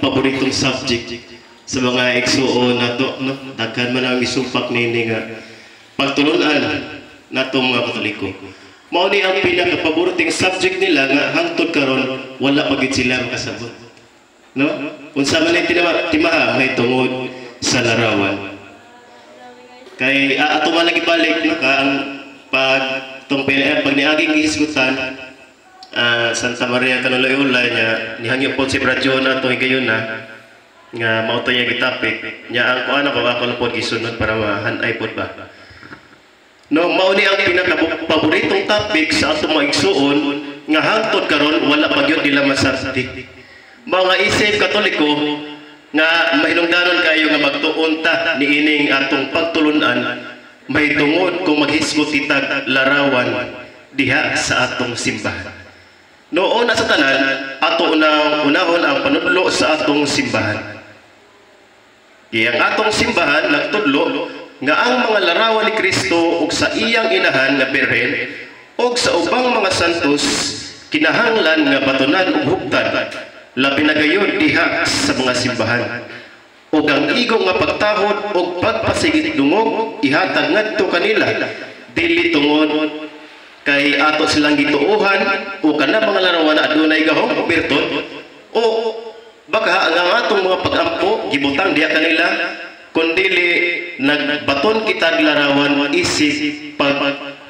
paboritong subject sa mga igsuon nato, no? Daghan man ang isumpak nini nga pagtulunan nato mga Katoliko. Mao ni ang pinaka-paboritong subject nila nga hangtod karon wala pa gid sila makasabot. No? Unsa man ay timaha may tungod sa larawan. Kay ato man lagi balik no ka ang pag niaging gihisgutan Santa Maria Canaloyola nya nihangyo po si Bradyo na to higayon na nga mao to niya gitapik nya ang kuana ba ako lang po gisunod para mahanay pod ba. No, mao ni ang pinaka-paboritong topic sa atong mga igsuon nga hangtod karon wala pa gyud nila masabti. Mga isip Katoliko nga mahinungdanon kayo nga magtuon ta niining atong pagtulunan may tungod kung maghisgot titag larawan diha sa atong simbahan. Noon na sa tanan ato unahon ang panudlo sa atong simbahan. Ang atong simbahan nagtudlo nga ang mga larawan ni Kristo ug sa iyang inahan nga Birhen ug sa ubang mga santos kinahanglan nga batunan ug hugtan labi na gayon diha sa mga simbahan ug ang igong nga pagtahod ug pagpasigit dungog ihatag ngadto kanila dili tungod kay ato silang gituohan o kana mga larawan adunay gahom o birtud o baka ang atong mga pag-ampo gibutang diha kanila kundili nagbaton kita larawan isip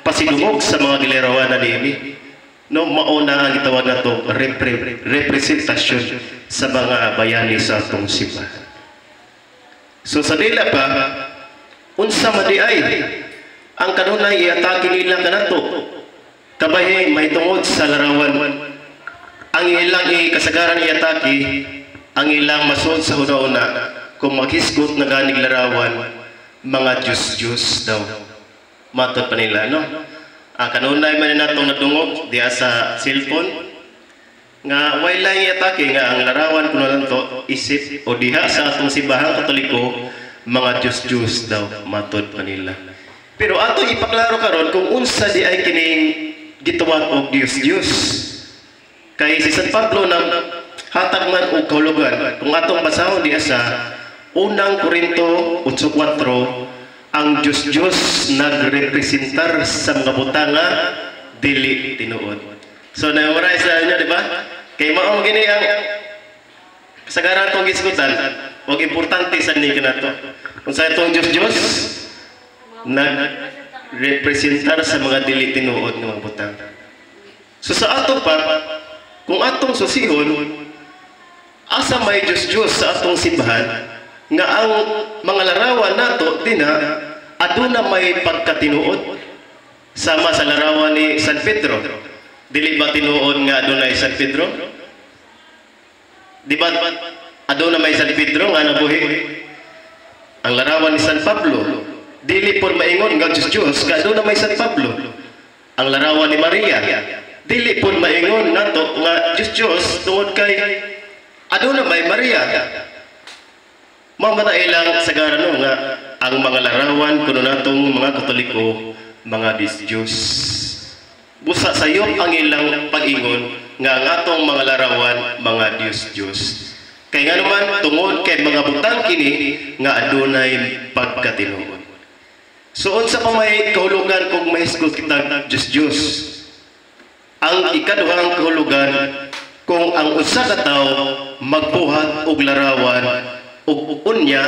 pasidungog sa mga gilarawan na nimi no mauna ang gitawag nato representasyon sa mga bayani sa atong simbahan. So sa dila pa unsa madiay ang kanunay iatake nila kanato kabahin may tungod sa larawan ang ilang kasagaran iatake ang ilang masod sa una-una kung maghisgot na ganig larawan mga Diyos daw matod pa nila no kanunay man natong nadungog diha sa cellphone nga way lang iatake nga ang larawan kuno lang to isip o diha sa atong simbahang Katoliko mga Diyos daw matod pa nila. Pero ato ipaklaro karon kung unsa di ay kining gituwag og Diyos kay si San Pablo nang hatag man og kahulugan kung atong basahon diha sa Unang Korinto 8:4 ang Diyos nagrepresentar sa mga butanga dili tinuod. So na-memorize na niyo, di ba? Kay mao gini ang kasagaran tong gisgutan, wag importante sa ni kanato. Kung sa itong Diyos nagrepresentar sa mga dili tinuod nga mga butanga. So sa ato pa kung atong susihon asa may Diyos sa atong simbahan nga ang mga larawan nato dina aduna may pagkatinuod sama sa larawan ni San Pedro. Dili ba tinuod nga adunay San Pedro? Di ba aduna may San Pedro nga nabuhi? Ang larawan ni San Pablo dili por maingon nga Diyos nga aduna may San Pablo. Ang larawan ni Maria dili por maingon nato nga Diyos tungod kay aduna may Maria. Mamana ilang sagara nga ang mga larawan kuno natong mga Katoliko mga Diyos. Busa sayop ang ilang pag-ingon nga ang atong mga larawan mga Diyos. Kay nga naman tungod kay mga butang kini nga adunay pagkatinuod. So unsa pa may kahulugan kung mahisgot kita Diyos. Ang ikaduhang kahulugan kung ang usa ka tawo magbuhat og larawan ug unya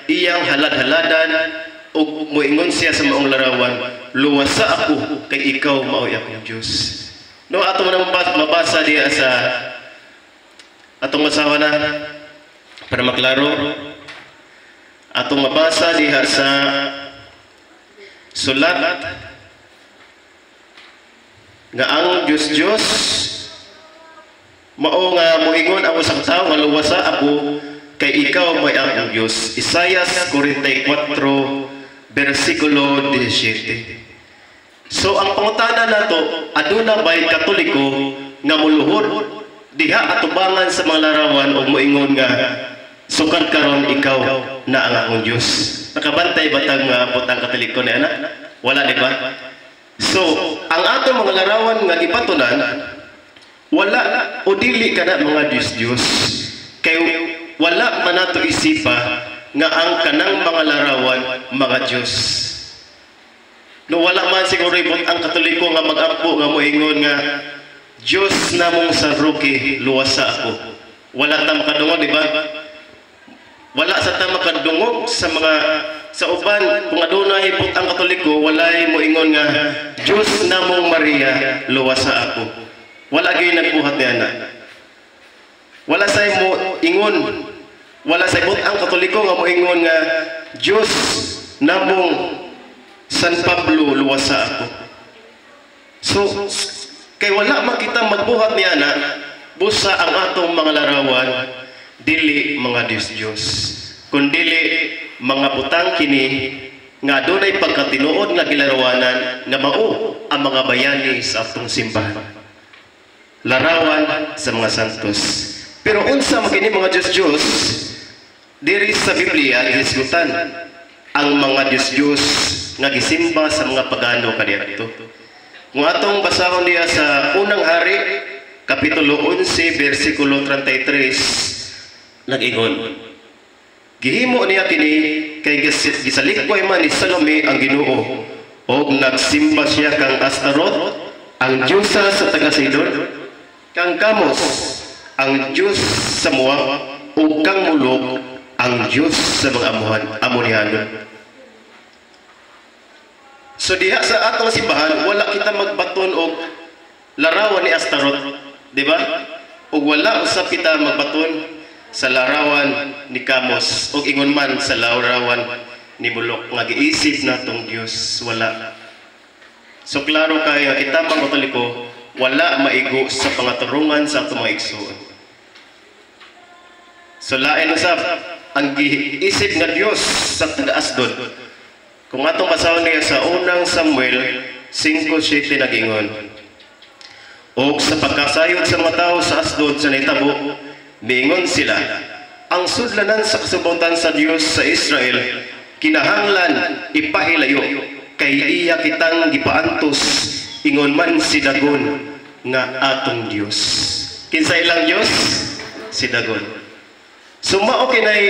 iyang halad-haladan ug moingon siya sa maong larawan luwasa ako kay ikaw maoy akong Dios. No ato man mabasa diha sa atong masawa na para maklaro atong mabasa diha sa sulat nga ang Dios mao nga moingon ako sa tawo nga luwasa ako kay ikaw may akong Diyos. Isaias 44 versikulo 17. So ang pangutana nato aduna bay Katoliko nga muluhod diha atubangan sa mga larawan o moingon nga sukan karon ikaw na ang akong Diyos. Nakabantay batang butang Katoliko ni ana? Wala di ba? So ang atong mga larawan nga gipatunan wala o dili kana mga Diyos kay wala man nato isipa nga ang kanang mga larawan mga Dios. No wala man siguro ibot ang Katoliko nga mag-ampo nga moingon nga Dios namong sa Roque luwasa ako. Wala ta makadungog, di ba? Wala sa ta makadungog sa mga sa uban kung adunay ibot ang Katoliko walay moingon nga Dios namong Maria luwasa ako. Wala gyud nagbuhat niana. Wala say mo ingon, wala say ibot ang Katoliko nga moingon nga Dios namong San Pablo luwasa ako. So kay wala man kita magbuhat niya na busa ang atong mga larawan dili mga Diyos kundili mga butang kini nga dunay pagkatinuod nga gilarawanan nga mao ang mga bayani sa atong simbahan, larawan sa mga santos. Pero unsa man kini mga Diyos diri sa Biblia gisgutan ang mga Diyos nga gisimba sa mga pagano kaniadto. Kung atong basahon niya sa unang hari, kapitulo 11, versikulo 33, nag-ingon, gihimo niya kini kay gisalikpay man ni Salome ang Ginoo, o nagsimba siya kang Astaroth, ang Diyosa sa taga-Sidon, kang Kamos, ang Diyos sa Moab, o kang Mulog, ang Diyos sa mga Amonihanon. So diha sa atong simbahan wala kita magbaton og larawan ni Astaroth, di ba? Ug wala usab kita magbaton sa larawan ni Kamos ug ingon man sa larawan ni Mulok nga giisip natong Dios, wala. So klaro kay kita mga Katoliko wala maigo sa pangaturungan sa atong mga igsoon. So lain usab ang giisip nga Dios sa taga-Asdod. Kung atong basahon niya sa unang Samuel 5:7 nag-ingon, o sa pagkasayod sa mga tao sa Asdod sa naitabo, miingon sila, ang sudlanan sa kasubutan sa Dios sa Israel, kinahanglan ipahilayo, kay iya kitang gipaantos, ingon man si Dagon nga atong Dios. Kinsa ilang Dios? Si Dagon. Sumao kinay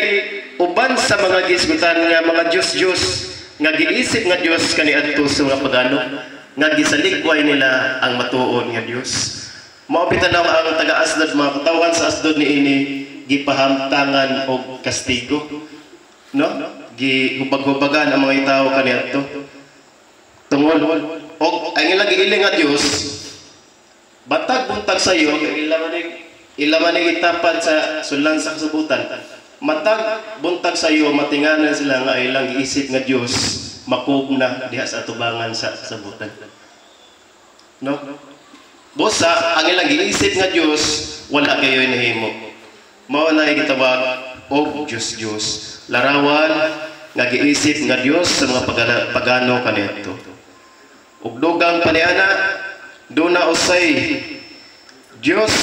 uban sa mga gisgutan nga mga Diyos nga giisip nga Dios kaniadto sa mga pagano nga gisaligway nila ang matuod nga Dios. Mao bitanaw ang taga-Asdod mga katawan sa Asdod niini gipahamtangan og kastigo, no? Gihubag-hubagan ang mga tawo kaniadto. Tungod og ang ilang giiling nga Dios batag buntag sayo ilaman ning itapad sa sulan sa kasubutan. Matag buntag sa iyo matinganan sila nga ilang giisip nga Dios makugna diha sa atubangan sa sabutan, no? Busa ang ilang giisip nga Dios wala kayo nahimo, mao na gitawag og Dios larawan nga giisip nga Dios sa mga pagano kaniadto. Ug dugang paniana duna usay Dios